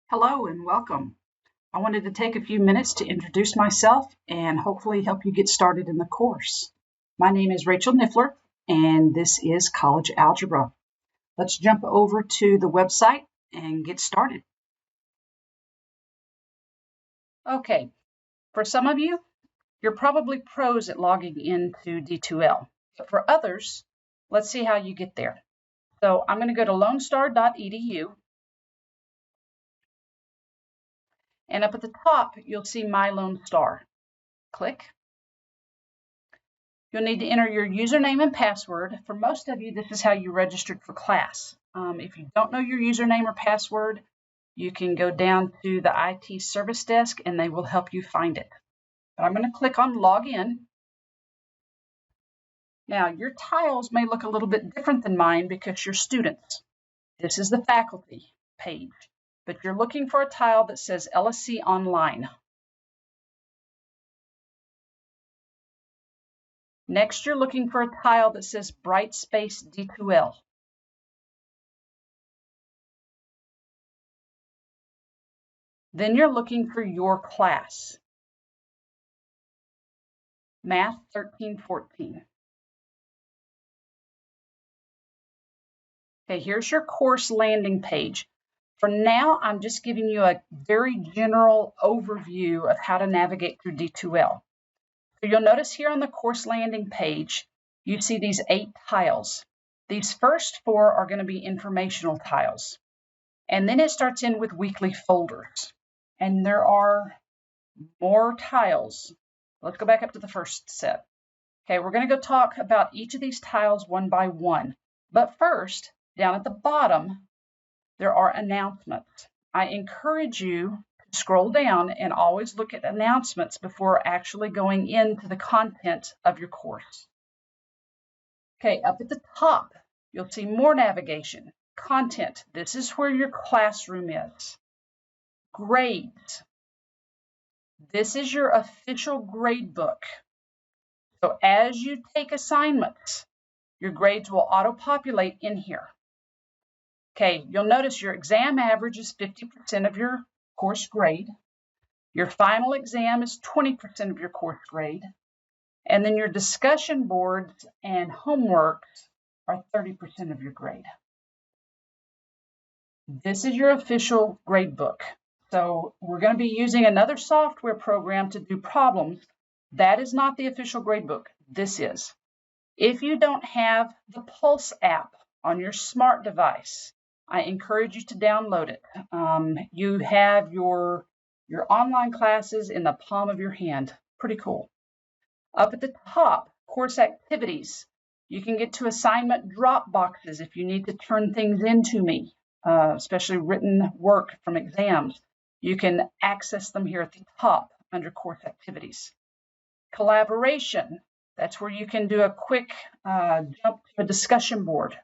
Hello and welcome. I wanted to take a few minutes to introduce myself and hopefully help you get started in the course. My name is Rachel Niffler and this is College Algebra. Let's jump over to the website and get started. Okay, for some of you, you're probably pros at logging into D2L, but for others, let's see how you get there. So I'm going to go to lonestar.edu. And up at the top, you'll see My Lone Star. Click. You'll need to enter your username and password. For most of you, this is how you registered for class. If you don't know your username or password, you can go down to the IT service desk and they will help you find it. But I'm going to click on Login. Now, your tiles may look a little bit different than mine because you're students. This is the faculty page, but you're looking for a tile that says LSC Online. Next, you're looking for a tile that says Brightspace D2L. Then you're looking for your class, Math 1314. Okay, here's your course landing page. For now, I'm just giving you a very general overview of how to navigate through D2L. So you'll notice here on the course landing page, you see these 8 tiles. These first 4 are going to be informational tiles. And then it starts in with weekly folders. And there are more tiles. Let's go back up to the first set. Okay, we're going to go talk about each of these tiles one by one. But first, down at the bottom, there are announcements. I encourage you to scroll down and always look at announcements before actually going into the content of your course. Okay, up at the top, you'll see more navigation. Content, this is where your classroom is. Grades, this is your official grade book. So as you take assignments, your grades will auto-populate in here. Okay, you'll notice your exam average is 50% of your course grade. Your final exam is 20% of your course grade. And then your discussion boards and homeworks are 30% of your grade. This is your official grade book. So we're going to be using another software program to do problems. That is not the official grade book. This is. If you don't have the Pulse app on your smart device, I encourage you to download it. You have your online classes in the palm of your hand. Pretty cool. Up at the top, course activities. You can get to assignment drop boxes if you need to turn things into me, especially written work from exams. You can access them here at the top under course activities. Collaboration. That's where you can do a quick jump to a discussion board,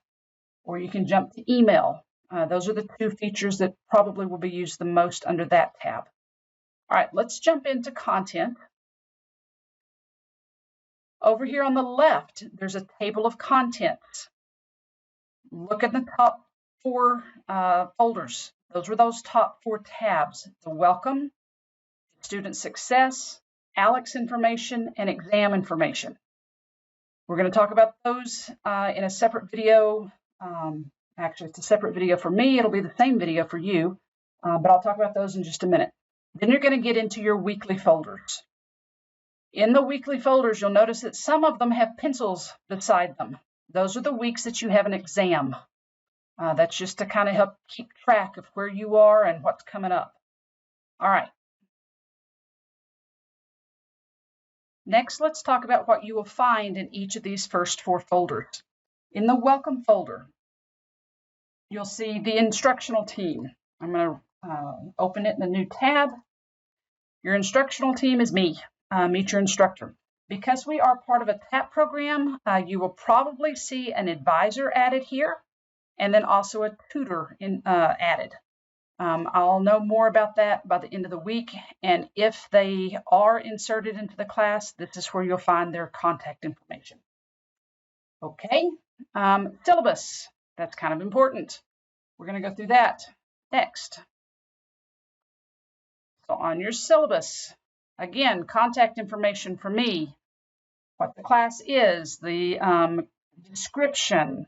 or you can jump to email. Those are the 2 features that probably will be used the most under that tab. All right, let's jump into content. Over here on the left, there's a table of contents. Look at the top 4 folders. Those were those top 4 tabs: the welcome, student success, ALEX information, and exam information. We're going to talk about those in a separate video. Actually, it's a separate video for me. It'll be the same video for you, but I'll talk about those in just a minute. Then you're going to get into your weekly folders. In the weekly folders, you'll notice that some of them have pencils beside them. Those are the weeks that you have an exam. That's just to kind of help keep track of where you are and what's coming up. All right. Next, let's talk about what you will find in each of these first 4 folders. In the welcome folder, you'll see the instructional team. I'm going to open it in a new tab. Your instructional team is me, Meet Your Instructor. Because we are part of a TAP program, you will probably see an advisor added here, and then also a tutor added. I'll know more about that by the end of the week, and if they are inserted into the class, this is where you'll find their contact information. Okay, syllabus, that's kind of important. We're going to go through that next. So on your syllabus, again, contact information for me, what the class is, the description.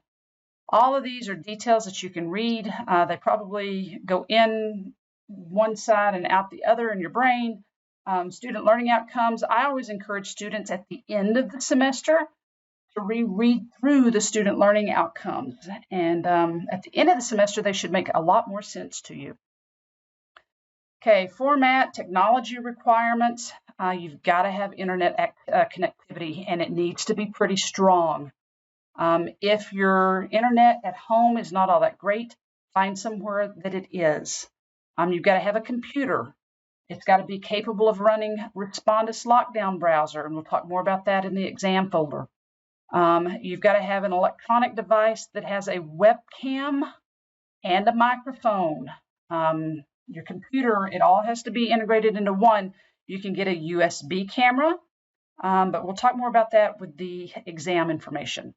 All of these are details that you can read. They probably go in one side and out the other in your brain. Student learning outcomes. I always encourage students at the end of the semester to reread through the student learning outcomes. And at the end of the semester, they should make a lot more sense to you. Okay, format, technology requirements. You've got to have internet connectivity, and it needs to be pretty strong. If your internet at home is not all that great, find somewhere that it is. You've got to have a computer. It's got to be capable of running Respondus Lockdown browser, and we'll talk more about that in the exam folder. You've got to have an electronic device that has a webcam and a microphone. Your computer, it all has to be integrated into one. You can get a USB camera, but we'll talk more about that with the exam information.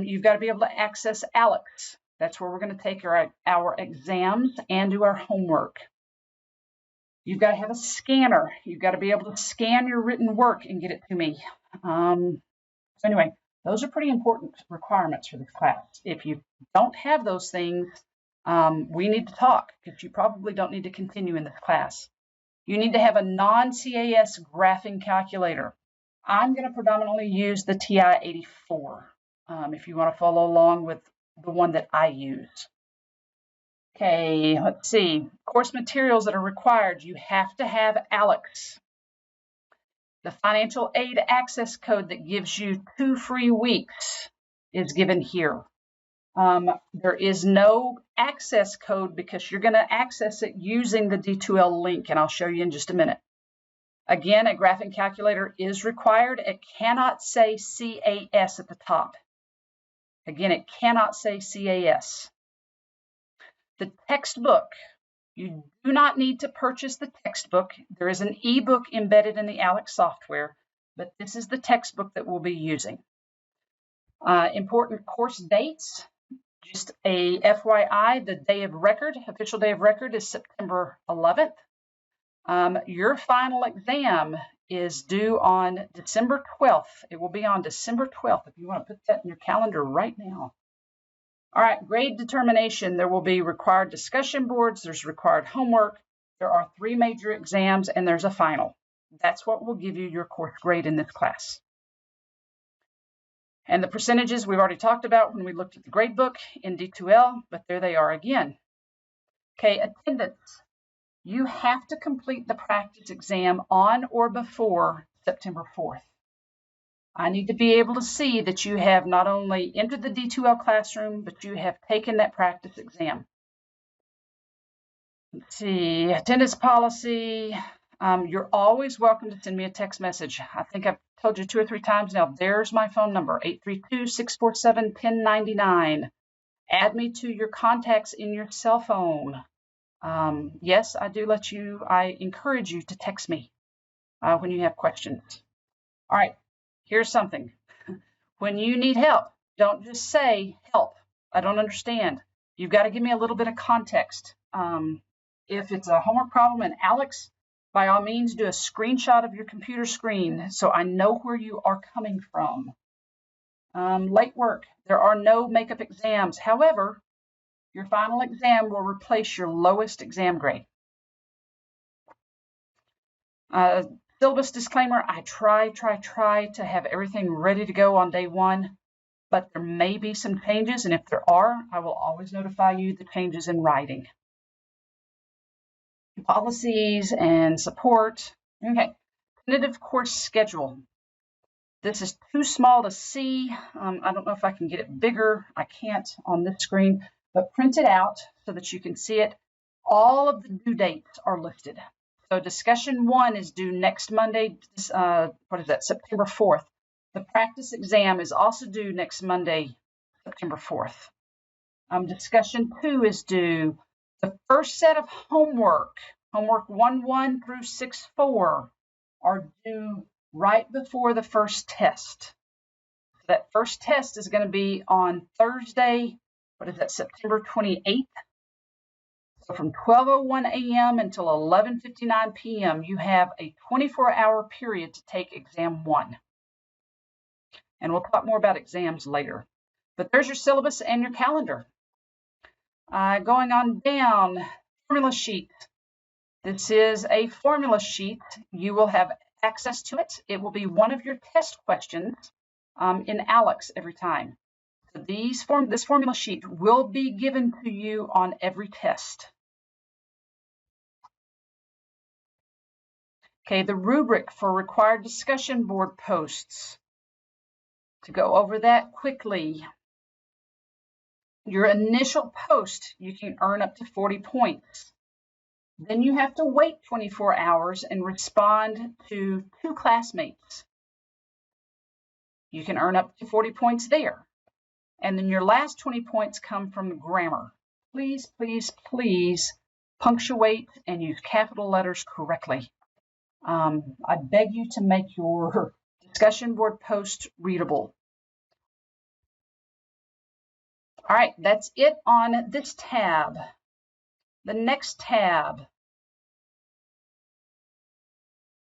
You've got to be able to access ALEX. That's where we're going to take our exams and do our homework. You've got to have a scanner. You've got to be able to scan your written work and get it to me. So anyway, those are pretty important requirements for this class. If you don't have those things, we need to talk, because you probably don't need to continue in this class. You need to have a non-CAS graphing calculator. I'm going to predominantly use the TI-84 if you want to follow along with the one that I use. Okay, let's see. Course materials that are required. You have to have ALEX. The financial aid access code that gives you 2 free weeks is given here. There is no access code because you're going to access it using the D2L link, and I'll show you in just a minute. Again, a graphing calculator is required. It cannot say CAS at the top. Again, it cannot say CAS. The textbook. You do not need to purchase the textbook. There is an ebook embedded in the ALEX software, but this is the textbook that we'll be using. Important course dates. Just a FYI, the day of record, official day of record, is September 11th. Your final exam is due on December 12th. It will be on December 12th if you want to put that in your calendar right now. All right, grade determination. There will be required discussion boards. There's required homework. There are 3 major exams, and there's a final. That's what will give you your course grade in this class. And the percentages we've already talked about when we looked at the grade book in D2L, but there they are again. Okay, attendance. You have to complete the practice exam on or before September 4th. I need to be able to see that you have not only entered the D2L classroom, but you have taken that practice exam. Let's see, attendance policy. You're always welcome to send me a text message. I think I've told you 2 or 3 times now. There's my phone number, 832-647-1099. Add me to your contacts in your cell phone. Yes, I encourage you to text me when you have questions. All right, here's something. When you need help, don't just say help. I don't understand. You've got to give me a little bit of context. If it's a homework problem in ALEX, by all means, do a screenshot of your computer screen so I know where you are coming from. Late work, there are no makeup exams. However, your final exam will replace your lowest exam grade. Syllabus disclaimer, I try to have everything ready to go on day 1, but there may be some changes, and if there are, I will always notify you the changes in writing. Policies and support. Okay, tentative course schedule. This is too small to see. I don't know if I can get it bigger. I can't on this screen, but print it out so that you can see it. All of the due dates are listed. So discussion 1 is due next Monday, September 4th. The practice exam is also due next Monday, September 4th. Discussion 2 is due. The first set of homework 1.1 through 6.4, are due right before the first test. That first test is going to be on Thursday, September 28th. So from 12:01 a.m. until 11:59 p.m., you have a 24-hour period to take exam 1. And we'll talk more about exams later. But there's your syllabus and your calendar. Going on down, formula sheet. This is a formula sheet. You will have access to it. It will be one of your test questions in ALEKS every time. So this formula sheet will be given to you on every test. Okay, the rubric for required discussion board posts. To go over that quickly, your initial post, you can earn up to 40 points. Then you have to wait 24 hours and respond to 2 classmates. You can earn up to 40 points there. And then your last 20 points come from grammar. Please, please, please punctuate and use capital letters correctly. I beg you to make your discussion board post readable. All right, that's it on this tab. The next tab.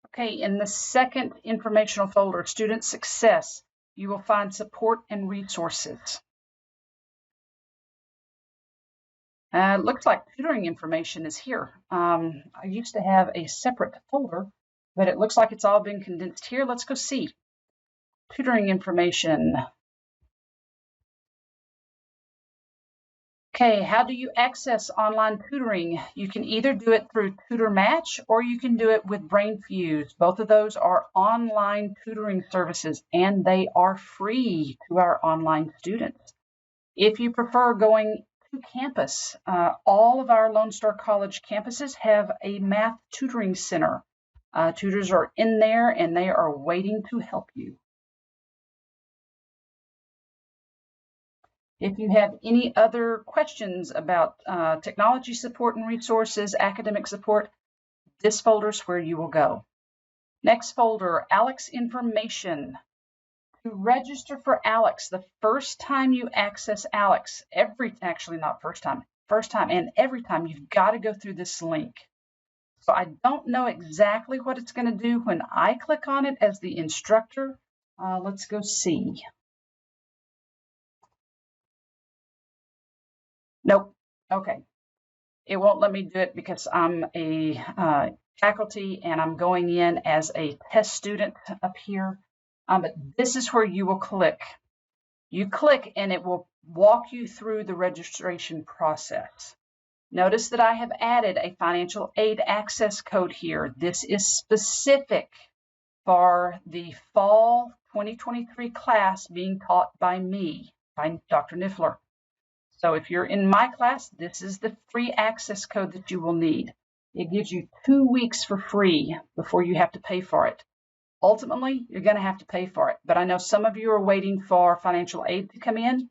Okay, in the second informational folder, Student Success, you will find support and resources. It looks like tutoring information is here. I used to have a separate folder, but it looks like it's all been condensed here. Let's go see. Tutoring information. Okay, how do you access online tutoring? You can either do it through Tutor Match or you can do it with BrainFuse. Both of those are online tutoring services and they are free to our online students. If you prefer going to campus, all of our Lone Star College campuses have a math tutoring center. Tutors are in there and they are waiting to help you. If you have any other questions about technology support and resources, academic support, this folder is where you will go. Next folder, ALEKS information. To register for ALEKS, the first time you access ALEKS, actually not first time and every time, you've got to go through this link. So I don't know exactly what it's going to do when I click on it as the instructor. Let's go see. Nope. Okay. It won't let me do it because I'm a faculty and I'm going in as a test student up here. But this is where you will click. You click and it will walk you through the registration process. Notice that I have added a financial aid access code here. This is specific for the fall 2023 class being taught by me, by Dr. Niffler. So if you're in my class, this is the free access code that you will need. It gives you 2 weeks for free before you have to pay for it. Ultimately, you're going to have to pay for it. But I know some of you are waiting for financial aid to come in.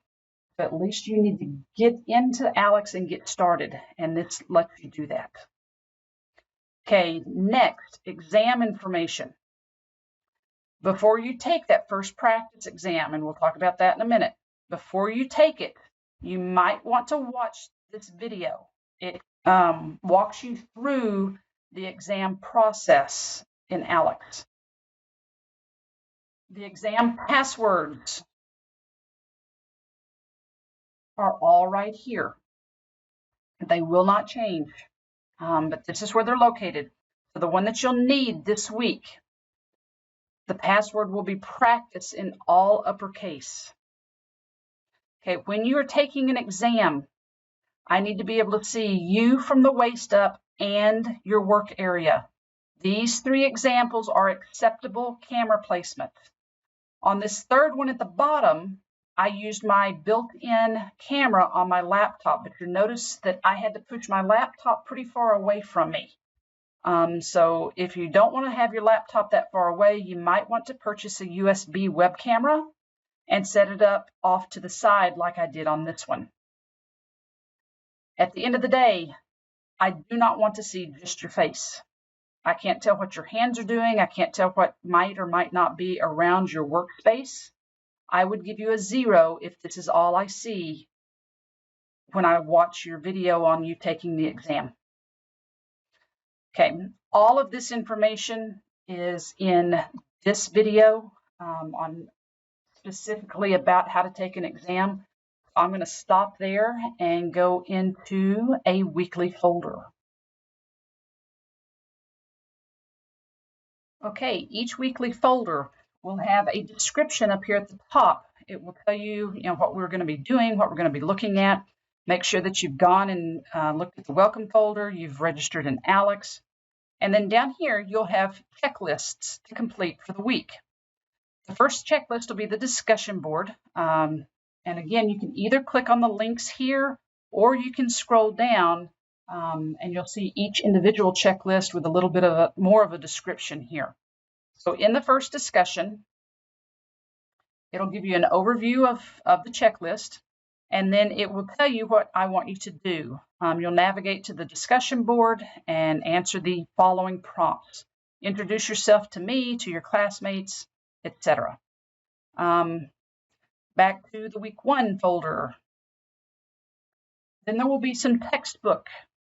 So at least you need to get into ALEKS and get started. And this lets you do that. Okay, next, exam information. Before you take that first practice exam, and we'll talk about that in a minute, before you take it, you might want to watch this video. It walks you through the exam process in ALEKS. The exam passwords are all right here. They will not change, but this is where they're located. So the one that you'll need this week, the password will be practice in all uppercase. Okay, when you are taking an exam, I need to be able to see you from the waist up and your work area. These 3 examples are acceptable camera placement. On this third one at the bottom, I used my built-in camera on my laptop, but you notice that I had to push my laptop pretty far away from me. So if you don't want to have your laptop that far away, you might want to purchase a USB web camera and set it up off to the side like I did on this one. At the end of the day, I do not want to see just your face. I can't tell what your hands are doing. I can't tell what might or might not be around your workspace. I would give you a 0 if this is all I see when I watch your video on you taking the exam. Okay, all of this information is in this video on specifically about how to take an exam. I'm going to stop there and go into a weekly folder. Okay, each weekly folder will have a description up here at the top. It will tell you, what we're going to be doing, what we're going to be looking at. Make sure that you've gone and looked at the welcome folder, you've registered in ALEKS, and then down here you'll have checklists to complete for the week. The first checklist will be the discussion board, and again, you can either click on the links here or you can scroll down and you'll see each individual checklist with a little bit of more of a description here. So in the first discussion, it'll give you an overview of the checklist, and then it will tell you what I want you to do. You'll navigate to the discussion board and answer the following prompts. Introduce yourself to me, to your classmates, etc. Back to the week 1 folder. Then there will be some textbook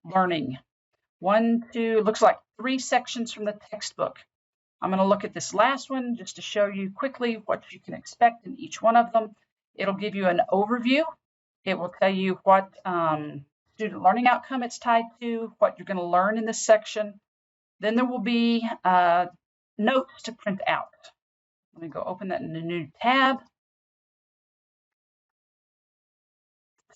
learning. 1, 2, looks like 3 sections from the textbook. I'm going to look at this last one just to show you quickly what you can expect in each one of them. It'll give you an overview. It will tell you what student learning outcome it's tied to, what you're going to learn in this section. Then there will be notes to print out. Let me go open that in a new tab.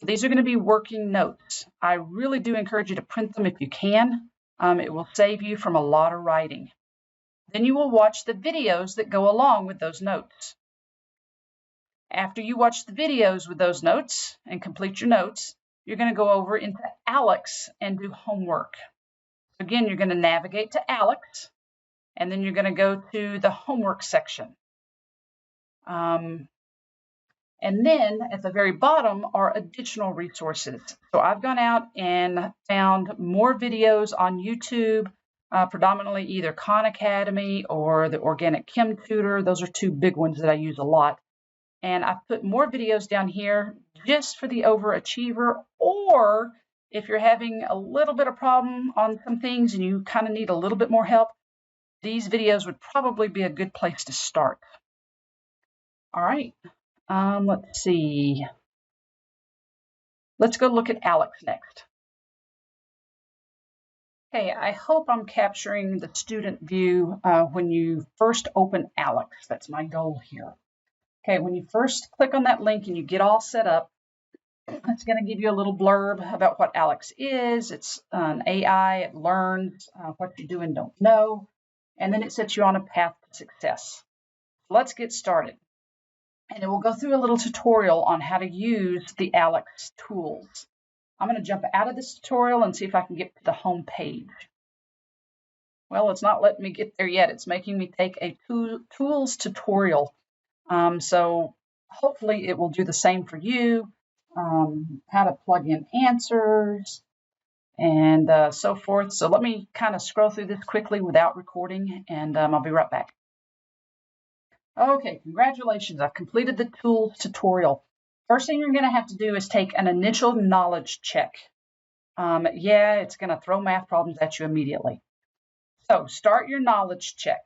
These are going to be working notes. I really do encourage you to print them if you can. It will save you from a lot of writing. Then you will watch the videos that go along with those notes. After you watch the videos with those notes and complete your notes, you're going to go over into ALEKS and do homework. Again, you're going to navigate to ALEKS, and then you're going to go to the homework section. And then at the very bottom are additional resources. So I've gone out and found more videos on YouTube, predominantly either Khan Academy or the Organic Chem Tutor. Those are 2 big ones that I use a lot. And I've put more videos down here just for the overachiever, or if you're having a little bit of problem on some things and you kind of need a little bit more help, these videos would probably be a good place to start. All right. Let's see. Let's go look at ALEKS next. Okay, I hope I'm capturing the student view when you first open ALEKS. That's my goal here. Okay, when you first click on that link and you get all set up, it's going to give you a little blurb about what ALEKS is. It's an AI. It learns what you do and don't know, and then it sets you on a path to success. Let's get started. And it will go through a little tutorial on how to use the ALEKS tools. I'm going to jump out of this tutorial and see if I can get to the home page. Well, it's not letting me get there yet. It's making me take a tools tutorial. So hopefully it will do the same for you. How to plug in answers and so forth. So let me kind of scroll through this quickly without recording, and I'll be right back. Okay, congratulations. I've completed the tools tutorial. First thing you're going to have to do is take an initial knowledge check. Yeah, it's going to throw math problems at you immediately. So start your knowledge check.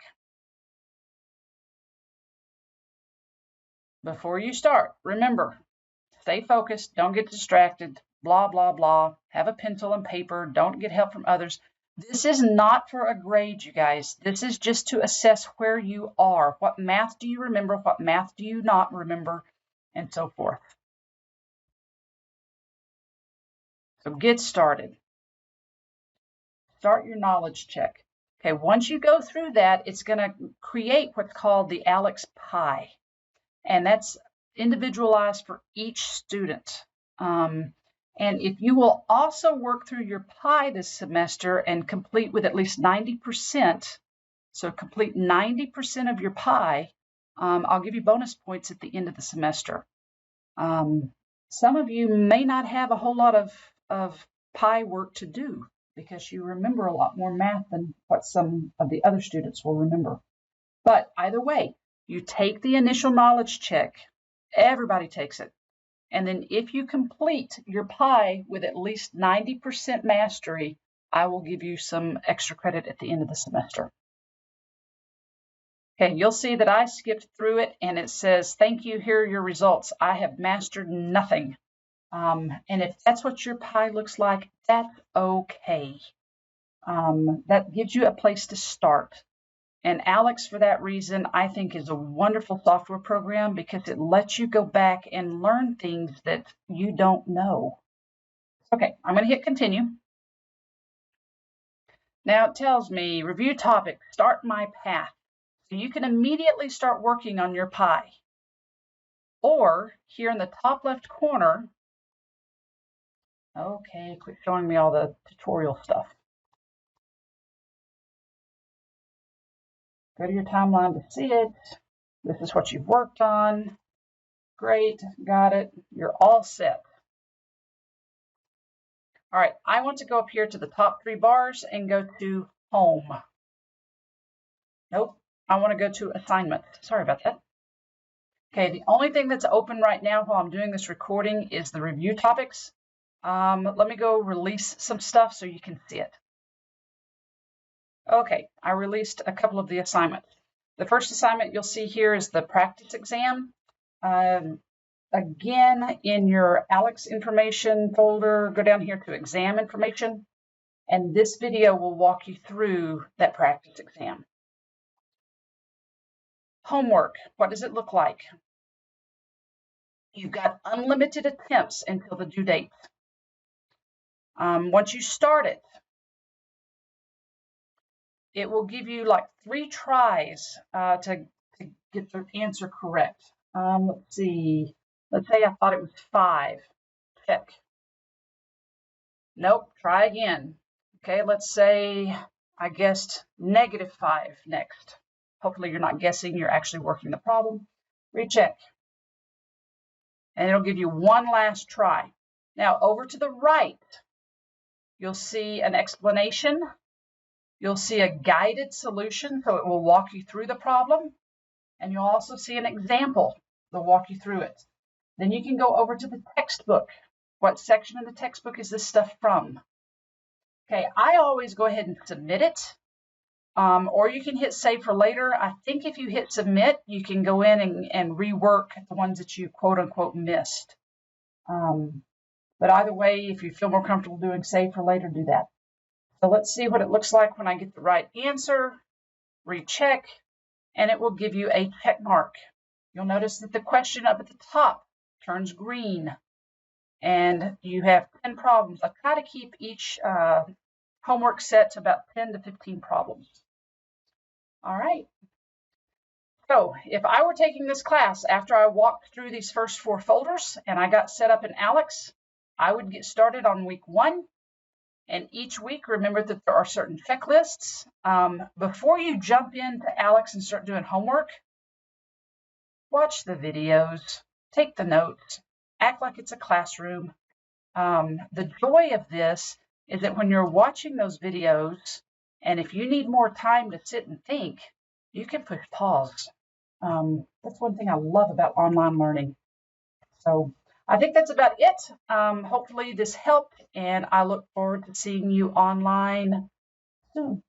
Before you start, remember, stay focused, don't get distracted, blah, blah, blah. Have a pencil and paper, don't get help from others. This is not for a grade, you guys. This is just to assess where you are. What math do you remember? What math do you not remember? And so forth. So get started. Start your knowledge check. Okay, once you go through that, it's going to create what's called the ALEKS Pie. And that's individualized for each student. And if you will also work through your pie this semester and complete with at least 90%, so complete 90% of your pie, I'll give you bonus points at the end of the semester. Some of you may not have a whole lot of pie work to do because you remember a lot more math than what some of the other students will remember. But either way, you take the initial knowledge check. Everybody takes it. And then if you complete your pie with at least 90% mastery, I will give you some extra credit at the end of the semester. Okay, you'll see that I skipped through it and it says, thank you, here are your results. I have mastered nothing. And if that's what your pie looks like, that's okay. That gives you a place to start. And Alex, for that reason, I think is a wonderful software program because it lets you go back and learn things that you don't know. Okay, I'm going to hit continue. Now it tells me, review topic, start my path. So you can immediately start working on your pie. Or here in the top left corner, okay, quit showing me all the tutorial stuff. Go to your timeline to see it. This is what you've worked on. Great, got it. You're all set. All right, I want to go up here to the top 3 bars and go to home. Nope, I want to go to assignment. Sorry about that. Okay, the only thing that's open right now while I'm doing this recording is the review topics. Let me go release some stuff so you can see it. Okay, I released a couple of the assignments. The first assignment you'll see here is the practice exam. Again, in your Alex information folder, go down here to exam information, and this video will walk you through that practice exam. Homework, what does it look like? You've got unlimited attempts until the due date. Once you start it, it will give you like 3 tries to get the answer correct. Let's see. Let's say I thought it was 5. Check. Nope, try again. Okay, let's say I guessed -5 next. Hopefully you're not guessing, you're actually working the problem. Recheck. And it'll give you 1 last try. Now over to the right, you'll see an explanation. You'll see a guided solution, so it will walk you through the problem. And you'll also see an example that'll walk you through it. Then you can go over to the textbook. What section of the textbook is this stuff from? Okay, I always go ahead and submit it, or you can hit save for later. I think if you hit submit, you can go in and rework the ones that you quote unquote missed. But either way, if you feel more comfortable doing save for later, do that. So let's see what it looks like when I get the right answer, recheck, and it will give you a check mark. You'll notice that the question up at the top turns green, and you have 10 problems. I try to keep each homework set to about 10 to 15 problems. All right. So if I were taking this class after I walked through these first 4 folders and I got set up in Alex, I would get started on week 1. And each week, remember that there are certain checklists. Before you jump into Alex and start doing homework, watch the videos, take the notes, act like it's a classroom. The joy of this is that when you're watching those videos, and if you need more time to sit and think, you can push pause. That's one thing I love about online learning. So I think that's about it. Hopefully this helped, and I look forward to seeing you online soon.